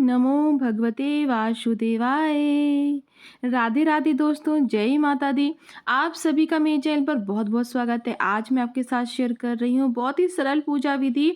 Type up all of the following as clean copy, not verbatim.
नमो भगवते वासुदेवाय। राधे राधे दोस्तों, जय माता दी। आप सभी का मेरे चैनल पर बहुत बहुत स्वागत है। आज मैं आपके साथ शेयर कर रही हूँ बहुत ही सरल पूजा विधि।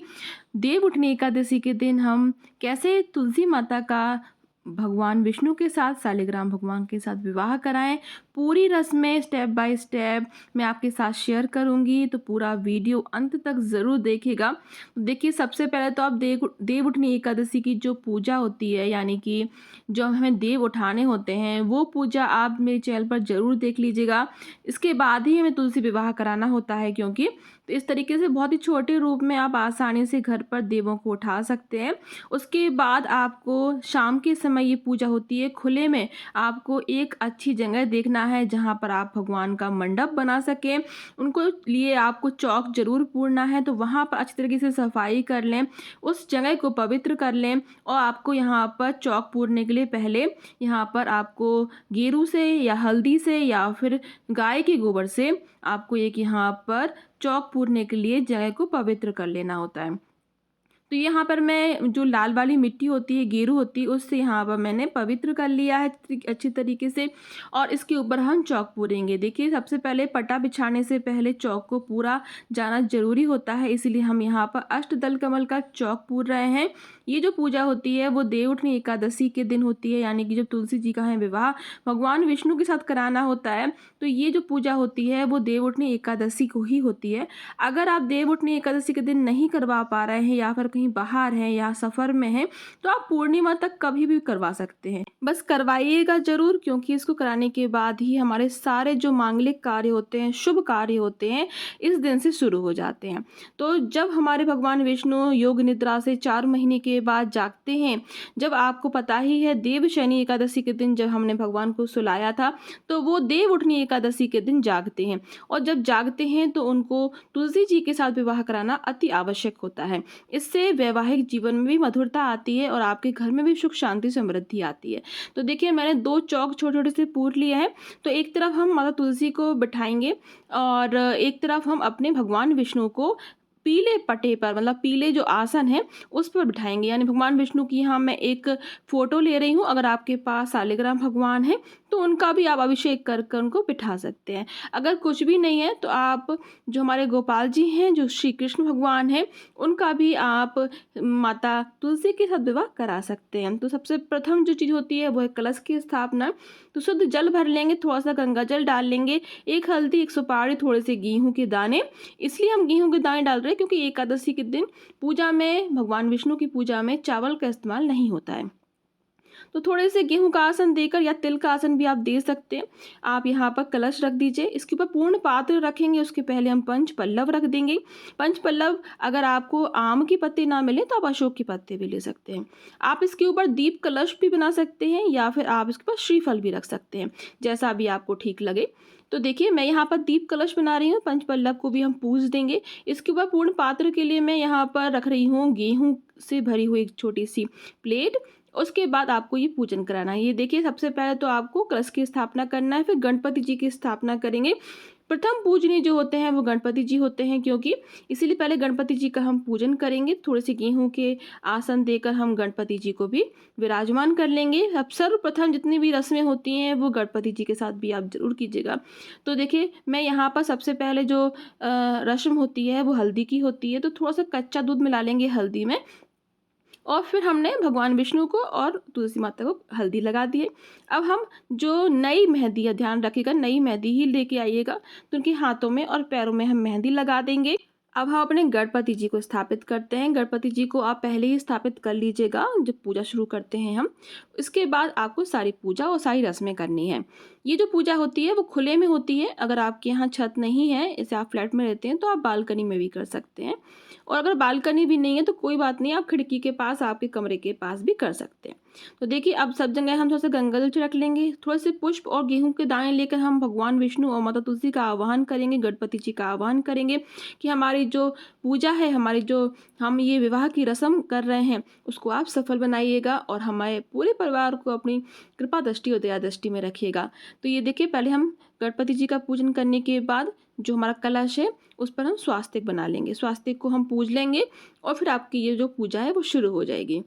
देव उठनी एकादशी के दिन हम कैसे तुलसी माता का भगवान विष्णु के साथ, शालिग्राम भगवान के साथ विवाह कराएं। पूरी रस्में स्टेप बाय स्टेप मैं आपके साथ शेयर करूंगी, तो पूरा वीडियो अंत तक ज़रूर देखिएगा। देखिए, सबसे पहले तो आप देव उठनी एकादशी की जो पूजा होती है, यानी कि जो हमें देव उठाने होते हैं, वो पूजा आप मेरे चैनल पर ज़रूर देख लीजिएगा। इसके बाद ही हमें तुलसी विवाह कराना होता है, क्योंकि तो इस तरीके से बहुत ही छोटे रूप में आप आसानी से घर पर देवों को उठा सकते हैं। उसके बाद आपको शाम के समय ये पूजा होती है खुले में। आपको एक अच्छी जगह देखना है जहाँ पर आप भगवान का मंडप बना सकें। उनको लिए आपको चौक जरूर पूरना है, तो वहाँ पर अच्छी तरीके से सफाई कर लें, उस जगह को पवित्र कर लें। और आपको यहाँ पर चौक पूरने के लिए पहले यहाँ पर आपको गेरू से या हल्दी से या फिर गाय के गोबर से आपको एक यहाँ पर चौक पूरने के लिए जगह को पवित्र कर लेना होता है। तो यहाँ पर मैं जो लाल वाली मिट्टी होती है, गेरू होती है, उससे यहाँ पर मैंने पवित्र कर लिया है अच्छी तरीके से। और इसके ऊपर हम चौक पूरेंगे। देखिए, सबसे पहले पटा बिछाने से पहले चौक को पूरा जाना जरूरी होता है, इसलिए हम यहाँ पर अष्टदल कमल का चौक पूर रहे हैं। ये जो पूजा होती है वो देव उठनी एकादशी के दिन होती है, यानी कि जब तुलसी जी का है विवाह भगवान विष्णु के साथ कराना होता है, तो ये जो पूजा होती है वो देव उठनी एकादशी को ही होती है। अगर आप देव उठनी एकादशी के दिन नहीं करवा पा रहे हैं, या फिर कहीं बाहर हैं या सफ़र में हैं, तो आप पूर्णिमा तक कभी भी करवा सकते हैं। बस करवाइएगा ज़रूर, क्योंकि इसको कराने के बाद ही हमारे सारे जो मांगलिक कार्य होते हैं, शुभ कार्य होते हैं, इस दिन से शुरू हो जाते हैं। तो जब हमारे भगवान विष्णु योग निद्रा से 4 महीने के बाद जागते हैं, जब आपको पता ही है देवशयनी एकादशी के दिन जब हमने भगवान को सुलाया था, तो वो देव उठनी एकादशी के दिन जागते हैं। और जब जागते हैं तो उनको तुलसी जी के साथ विवाह कराना अति आवश्यक होता है। इससे वैवाहिक जीवन में भी मधुरता आती है और आपके घर में भी सुख शांति समृद्धि आती है। तो देखिए, मैंने 2 चौक छोटे छोटे से पूर लिए हैं। तो एक तरफ हम माता तुलसी को बिठाएंगे और एक तरफ हम अपने भगवान विष्णु को पीले पटे पर, मतलब पीले जो आसन है उस पर बिठाएंगे। यानी भगवान विष्णु की यहाँ मैं एक फोटो ले रही हूँ। अगर आपके पास शालिग्राम भगवान है तो उनका भी आप अभिषेक कर कर उनको बिठा सकते हैं। अगर कुछ भी नहीं है तो आप जो हमारे गोपाल जी हैं, जो श्री कृष्ण भगवान हैं, उनका भी आप माता तुलसी के साथ विवाह करा सकते हैं। तो सबसे प्रथम जो चीज़ होती है वो है कलश की स्थापना। तो शुद्ध जल भर लेंगे, थोड़ा सा गंगा जल डाल लेंगे, एक हल्दी, एक सुपारी, थोड़े से गेहूं के दाने। इसलिए हम गेहूं के दाने डाल रहे हैं क्योंकि एकादशी के दिन पूजा में, भगवान विष्णु की पूजा में चावल का इस्तेमाल नहीं होता है। तो थोड़े से गेहूं का आसन देकर, या तिल का आसन भी आप दे सकते हैं। आप यहाँ पर कलश रख दीजिए, इसके ऊपर पूर्ण पात्र रखेंगे। उसके पहले हम पंच पल्लव रख देंगे। पंच पल्लव अगर आपको आम के पत्ते ना मिले तो आप अशोक के पत्ते भी ले सकते हैं। आप इसके ऊपर दीप कलश भी बना सकते हैं, या फिर आप इसके ऊपर श्रीफल भी रख सकते हैं, जैसा भी आपको ठीक लगे। तो देखिए, मैं यहाँ पर दीप कलश बना रही हूँ, पंच पल्लव को भी हम पूज देंगे। इसके ऊपर पूर्ण पात्र के लिए मैं यहाँ पर रख रही हूँ गेहूं से भरी हुई एक छोटी सी प्लेट। उसके बाद आपको ये पूजन कराना है। ये देखिए, सबसे पहले तो आपको कलश की स्थापना करना है, फिर गणपति जी की स्थापना करेंगे। प्रथम पूजनीय जो होते हैं वो गणपति जी होते हैं, क्योंकि इसीलिए पहले गणपति जी का हम पूजन करेंगे। थोड़े से गेहूं के आसन देकर हम गणपति जी को भी विराजमान कर लेंगे। अब सर्वप्रथम जितनी भी रस्में होती हैं वो गणपति जी के साथ भी आप जरूर कीजिएगा। तो देखिए, मैं यहाँ पर सबसे पहले जो रस्म होती है वो हल्दी की होती है। तो थोड़ा सा कच्चा दूध मिला लेंगे हल्दी में, और फिर हमने भगवान विष्णु को और तुलसी माता को हल्दी लगा दिए। अब हम जो नई मेहंदी है, ध्यान रखिएगा, नई मेहंदी ही लेके आइएगा। तो उनके हाथों में और पैरों में हम मेहंदी लगा देंगे। अब हम अपने गणपति जी को स्थापित करते हैं। गणपति जी को आप पहले ही स्थापित कर लीजिएगा जब पूजा शुरू करते हैं हम। इसके बाद आपको सारी पूजा और सारी रस्में करनी है। ये जो पूजा होती है वो खुले में होती है। अगर आपके यहाँ छत नहीं है, जैसे आप फ्लैट में रहते हैं, तो आप बालकनी में भी कर सकते हैं। और अगर बालकनी भी नहीं है तो कोई बात नहीं, आप खिड़की के पास, आपके कमरे के पास भी कर सकते हैं। तो देखिए, अब सब जगह हम थोड़ा सा गंगा जल रख लेंगे। थोड़े से पुष्प और गेहूं के दाने लेकर हम भगवान विष्णु और माता तुलसी का आह्वान करेंगे, गणपति जी का आह्वान करेंगे कि हमारी जो पूजा है, हमारी जो हम ये विवाह की रस्म कर रहे हैं, उसको आप सफल बनाइएगा और हमारे पूरे परिवार को अपनी कृपा दृष्टि और दया दृष्टि में रखिएगा। तो ये देखिए, पहले हम गणपति जी का पूजन करने के बाद जो हमारा कलश है उस पर हम स्वास्तिक बना लेंगे। स्वास्तिक को हम पूज लेंगे और फिर आपकी ये जो पूजा है वो शुरू हो जाएगी।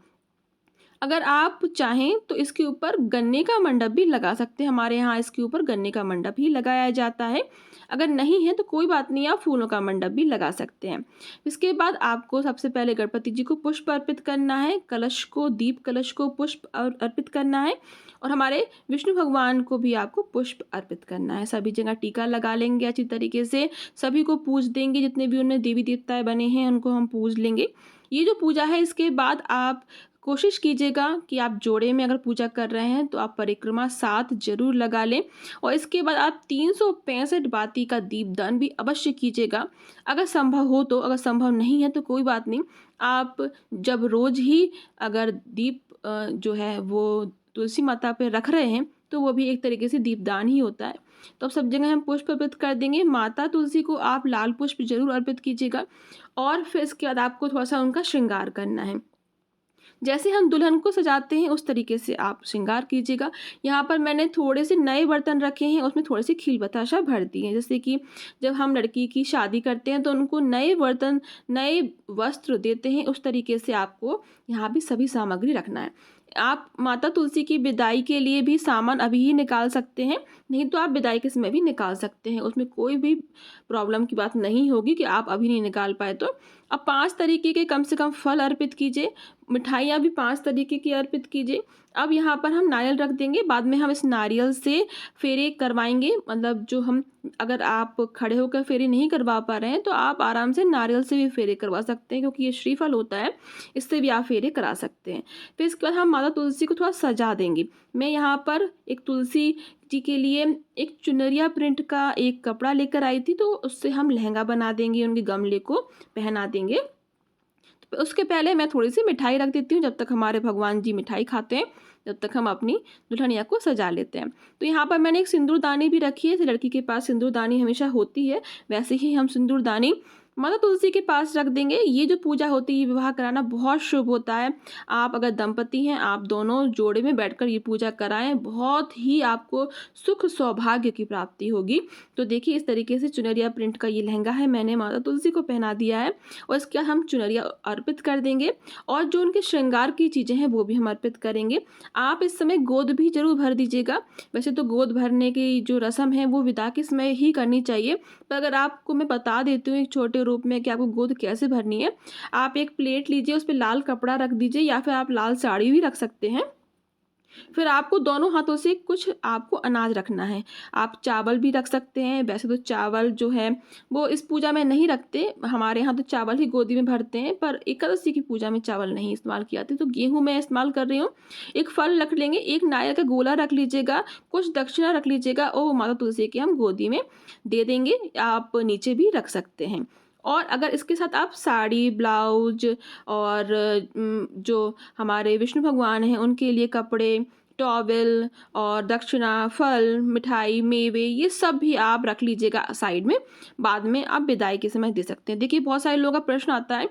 अगर आप चाहें तो इसके ऊपर गन्ने का मंडप भी लगा सकते हैं। हमारे यहाँ इसके ऊपर गन्ने का मंडप ही लगाया जाता है। अगर नहीं है तो कोई बात नहीं, आप फूलों का मंडप भी लगा सकते हैं। इसके बाद आपको सबसे पहले गणपति जी को पुष्प अर्पित करना है, कलश को, दीप कलश को पुष्प अर्पित करना है, और हमारे विष्णु भगवान को भी आपको पुष्प अर्पित करना है। सभी जगह टीका लगा लेंगे अच्छी तरीके से, सभी को पूज देंगे, जितने भी उनमें देवी देवताएं बने हैं उनको हम पूज लेंगे। ये जो पूजा है, इसके बाद आप कोशिश कीजिएगा कि आप जोड़े में अगर पूजा कर रहे हैं तो आप परिक्रमा 7 जरूर लगा लें, और इसके बाद आप 365 बाती का दीपदान भी अवश्य कीजिएगा अगर संभव हो तो। अगर संभव नहीं है तो कोई बात नहीं, आप जब रोज ही अगर दीप जो है वो तुलसी माता पे रख रहे हैं तो वो भी एक तरीके से दीपदान ही होता है। तो अब सब जगह हम पुष्प अर्पित कर देंगे। माता तुलसी को आप लाल पुष्प जरूर अर्पित कीजिएगा, और फिर इसके बाद आपको थोड़ा सा उनका श्रृंगार करना है। जैसे हम दुल्हन को सजाते हैं उस तरीके से आप श्रृंगार कीजिएगा। यहाँ पर मैंने थोड़े से नए बर्तन रखे हैं, उसमें थोड़ी सी खील बताशा भर दी है। जैसे कि जब हम लड़की की शादी करते हैं तो उनको नए बर्तन, नए वस्त्र देते हैं, उस तरीके से आपको यहाँ भी सभी सामग्री रखना है। आप माता तुलसी की विदाई के लिए भी सामान अभी ही निकाल सकते हैं, नहीं तो आप विदाई के समय भी निकाल सकते हैं, उसमें कोई भी प्रॉब्लम की बात नहीं होगी कि आप अभी नहीं निकाल पाए तो। अब 5 तरीके के कम से कम फल अर्पित कीजिए, मिठाइयाँ भी 5 तरीके की अर्पित कीजिए। अब यहाँ पर हम नारियल रख देंगे, बाद में हम इस नारियल से फेरे करवाएंगे। मतलब जो हम, अगर आप खड़े होकर फेरे नहीं करवा पा रहे हैं तो आप आराम से नारियल से भी फेरे करवा सकते हैं, क्योंकि ये श्रीफल होता है, इससे भी आप फेरे करा सकते हैं। फिर इसके बाद हम माता तुलसी को थोड़ा सजा देंगे। मैं यहाँ पर एक तुलसी जी के लिए एक चुनरिया प्रिंट का एक कपड़ा लेकर आई थी, तो उससे हम लहंगा बना देंगे, उनके गमले को पहना देंगे। तो उसके पहले मैं थोड़ी सी मिठाई रख देती हूँ, जब तक हमारे भगवान जी मिठाई खाते हैं जब तक हम अपनी दुल्हनिया को सजा लेते हैं। तो यहाँ पर मैंने एक सिंदूरदानी भी रखी है। लड़की के पास सिंदूरदानी हमेशा होती है, वैसे ही हम सिंदूरदानी माता तुलसी के पास रख देंगे। ये जो पूजा होती है, विवाह कराना बहुत शुभ होता है। आप अगर दंपति हैं, आप दोनों जोड़े में बैठकर ये पूजा कराएं, बहुत ही आपको सुख सौभाग्य की प्राप्ति होगी। तो देखिए, इस तरीके से चुनरिया प्रिंट का ये लहंगा है, मैंने माता तुलसी को पहना दिया है, और इसके बाद हम चुनरिया अर्पित कर देंगे, और जो उनके श्रृंगार की चीज़ें हैं वो भी हम अर्पित करेंगे। आप इस समय गोद भी जरूर भर दीजिएगा। वैसे तो गोद भरने की जो रस्म है वो विदा के समय ही करनी चाहिए, पर अगर आपको मैं बता देती हूँ एक छोटे रूप में कि आपको गोद कैसे भरनी है। आप एक प्लेट लीजिए, उस पर लाल कपड़ा रख दीजिए, या फिर आप लाल साड़ी भी रख सकते हैं। फिर आपको दोनों हाथों से कुछ आपको अनाज रखना है। आप चावल भी रख सकते हैं। वैसे तो चावल जो है वो इस पूजा में नहीं रखते, हमारे यहाँ तो चावल ही गोदी में भरते हैं, पर एकादशी की पूजा में चावल नहीं इस्तेमाल किया जाते, तो गेहूं मैं इस्तेमाल कर रही हूँ। एक फल रख लेंगे, एक नारियल का गोला रख लीजिएगा, कुछ दक्षिणा रख लीजिएगा, और वो माता तुलसी के हम गोदी में दे देंगे। आप नीचे भी रख सकते हैं। और अगर इसके साथ आप साड़ी, ब्लाउज, और जो हमारे विष्णु भगवान हैं उनके लिए कपड़े, टॉवेल और दक्षिणा, फल, मिठाई, मेवे, ये सब भी आप रख लीजिएगा साइड में, बाद में आप विदाई के समय दे सकते हैं। देखिए, बहुत सारे लोगों का प्रश्न आता है।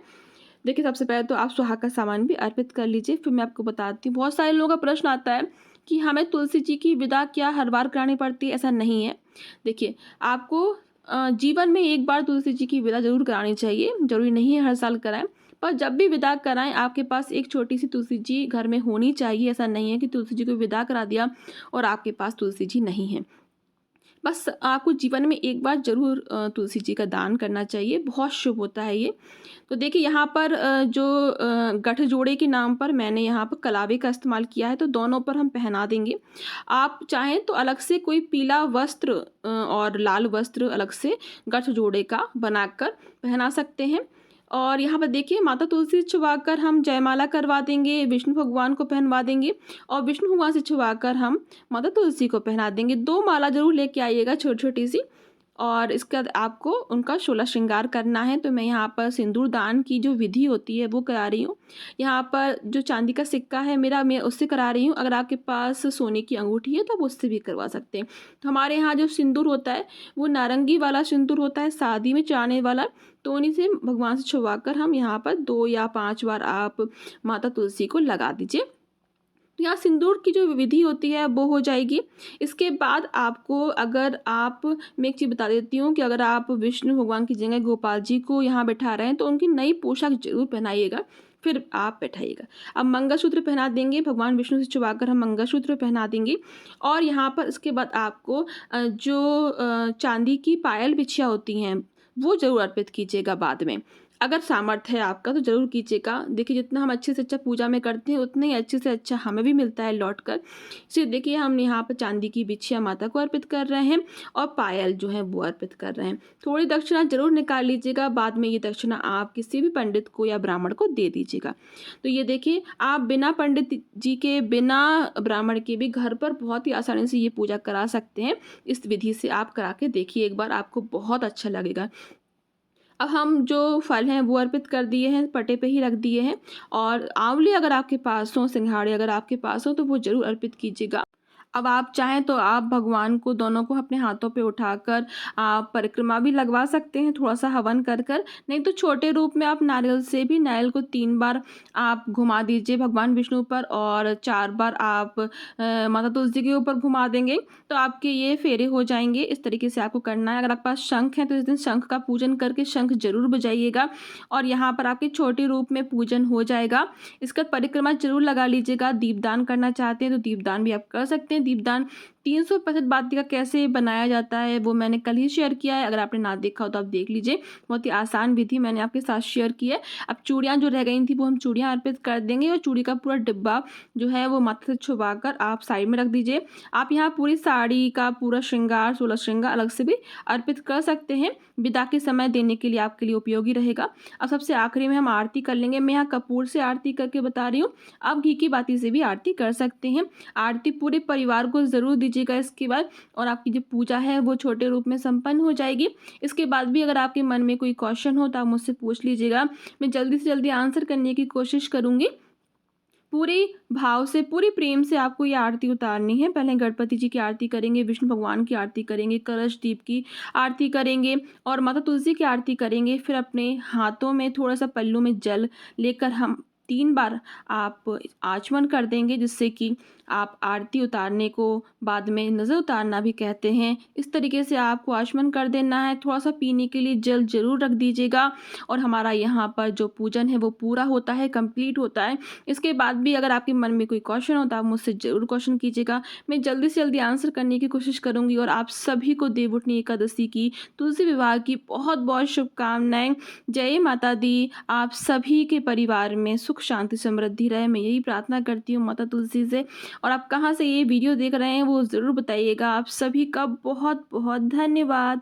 देखिए, सबसे पहले तो आप सुहाग का सामान भी अर्पित कर लीजिए, फिर मैं आपको बताती हूँ। बहुत सारे लोगों का प्रश्न आता है कि हमें तुलसी जी की विदा क्या हर बार करानी पड़ती है? ऐसा नहीं है। देखिए, आपको जीवन में एक बार तुलसी जी की विदा जरूर करानी चाहिए, जरूरी नहीं है हर साल कराएं, पर जब भी विदा कराएं आपके पास एक छोटी सी तुलसी जी घर में होनी चाहिए। ऐसा नहीं है कि तुलसी जी को विदा करा दिया और आपके पास तुलसी जी नहीं है। बस आपको जीवन में एक बार जरूर तुलसी जी का दान करना चाहिए, बहुत शुभ होता है ये। तो देखिए, यहाँ पर जो गठजोड़े के नाम पर मैंने यहाँ पर कलावे का इस्तेमाल किया है, तो दोनों पर हम पहना देंगे। आप चाहें तो अलग से कोई पीला वस्त्र और लाल वस्त्र अलग से गठजोड़े का बनाकर पहना सकते हैं। और यहाँ पर देखिए, माता तुलसी से छुवाकर हम जयमाला करवा देंगे, विष्णु भगवान को पहनवा देंगे, और विष्णु भगवान से छुवाकर हम माता तुलसी को पहना देंगे। 2 माला जरूर लेके आइएगा, छोटी छोटी सी। और इसके बाद आपको उनका 16 श्रृंगार करना है। तो मैं यहाँ पर सिंदूर दान की जो विधि होती है वो करा रही हूँ। यहाँ पर जो चांदी का सिक्का है मेरा, मैं उससे करा रही हूँ। अगर आपके पास सोने की अंगूठी है तो आप उससे भी करवा सकते हैं। तो हमारे यहाँ जो सिंदूर होता है वो नारंगी वाला सिंदूर होता है, शादी में चढ़ाने वाला। तो उन्हीं से भगवान से छुवाकर हम यहाँ पर 2 या 5 बार आप माता तुलसी को लगा दीजिए। तो यहाँ सिंदूर की जो विधि होती है वो हो जाएगी। इसके बाद आपको, अगर आप, मैं एक चीज़ बता देती हूँ कि अगर आप विष्णु भगवान की जगह गोपाल जी को यहाँ बैठा रहे हैं तो उनकी नई पोशाक जरूर पहनाइएगा। फिर आप बैठाइएगा। अब मंगलसूत्र पहना देंगे, भगवान विष्णु से छुपाकर हम मंगलसूत्र पहना देंगे और यहाँ पर इसके बाद आपको जो चांदी की पायल बिछिया होती हैं वो ज़रूर अर्पित कीजिएगा बाद में। अगर सामर्थ्य है आपका तो ज़रूर कीजिएगा। देखिए जितना हम अच्छे से अच्छा पूजा में करते हैं उतना ही अच्छे से अच्छा हमें भी मिलता है लौट कर। इसलिए देखिए हम यहाँ पर चांदी की बिछिया माता को अर्पित कर रहे हैं और पायल जो है वो अर्पित कर रहे हैं। थोड़ी दक्षिणा ज़रूर निकाल लीजिएगा, बाद में ये दक्षिणा आप किसी भी पंडित को या ब्राह्मण को दे दीजिएगा। तो ये देखिए आप बिना पंडित जी के, बिना ब्राह्मण के भी घर पर बहुत ही आसानी से ये पूजा करा सकते हैं। इस विधि से आप करा के देखिए एक बार, आपको बहुत अच्छा लगेगा। अब हम जो फल हैं वो अर्पित कर दिए हैं, पटे पे ही रख दिए हैं और आंवले अगर आपके पास हो, सिंघाड़े अगर आपके पास हो तो वो ज़रूर अर्पित कीजिएगा। अब आप चाहें तो आप भगवान को दोनों को अपने हाथों पे उठाकर आप परिक्रमा भी लगवा सकते हैं, थोड़ा-सा हवन कर कर। नहीं तो छोटे रूप में आप नारियल से भी नारियल को 3 बार आप घुमा दीजिए भगवान विष्णु पर और 4 बार आप माता तुलसी के ऊपर घुमा देंगे, तो आपके ये फेरे हो जाएँगे। इस तरीके से आपको करना है। अगर आपके पास शंख है तो इस दिन शंख का पूजन करके शंख ज़रूर बजाइएगा और यहाँ पर आपके छोटे रूप में पूजन हो जाएगा। इसका परिक्रमा ज़रूर लगा लीजिएगा। दीपदान करना चाहते हैं तो दीपदान भी आप कर सकते हैं। दीपदान 365 बाती का कैसे बनाया जाता है वो मैंने कल ही शेयर किया है। अगर आपने ना देखा हो तो आप देख लीजिए। बहुत ही आसान विधि मैंने आपके साथ शेयर की है। अब चूड़ियाँ जो रह गई थी वो हम चूड़ियाँ अर्पित कर देंगे और चूड़ी का पूरा डिब्बा जो है वो माथे से छुपाकर आप साइड में रख दीजिए। आप यहाँ पूरी साड़ी का पूरा श्रृंगार, 16 श्रृंगार अलग से भी अर्पित कर सकते हैं। विदा के समय देने के लिए आपके लिए उपयोगी रहेगा। अब सबसे आखिरी में हम आरती कर लेंगे। मैं यहाँ कपूर से आरती करके बता रही हूँ, आप घी की बाती से भी आरती कर सकते हैं। आरती पूरे परिवार को ज़रूर दीजिएगा इसके बाद और आपकी जो पूजा है वो छोटे रूप में संपन्न हो जाएगी। इसके बाद भी अगर आपके मन में कोई क्वेश्चन हो तो आप मुझसे पूछ लीजिएगा, मैं जल्दी से जल्दी आंसर करने की कोशिश करूँगी। पूरे भाव से, पूरे प्रेम से आपको ये आरती उतारनी है। पहले गणपति जी की आरती करेंगे, विष्णु भगवान की आरती करेंगे, कलश दीप की आरती करेंगे और माता तुलसी की आरती करेंगे। फिर अपने हाथों में थोड़ा-सा पल्लू में जल लेकर हम 3 बार आप आचमन कर देंगे, जिससे कि आप आरती उतारने को बाद में नज़र उतारना भी कहते हैं। इस तरीके से आपको आचमन कर देना है। थोड़ा-सा पीने के लिए जल ज़रूर रख दीजिएगा और हमारा यहाँ पर जो पूजन है वो पूरा होता है, कंप्लीट होता है। इसके बाद भी अगर आपके मन में कोई क्वेश्चन हो तो आप मुझसे ज़रूर क्वेश्चन कीजिएगा। मैं जल्दी से जल्दी आंसर करने की कोशिश करूँगी और आप सभी को देवउठनी एकादशी की, तुलसी विवाह की बहुत-बहुत शुभकामनाएँ। जय माता दी। आप सभी के परिवार में सुख, शांति, समृद्धि रहे, मैं यही प्रार्थना करती हूँ माता तुलसी से। और आप कहाँ से ये वीडियो देख रहे हैं वो ज़रूर बताइएगा। आप सभी का बहुत-बहुत धन्यवाद।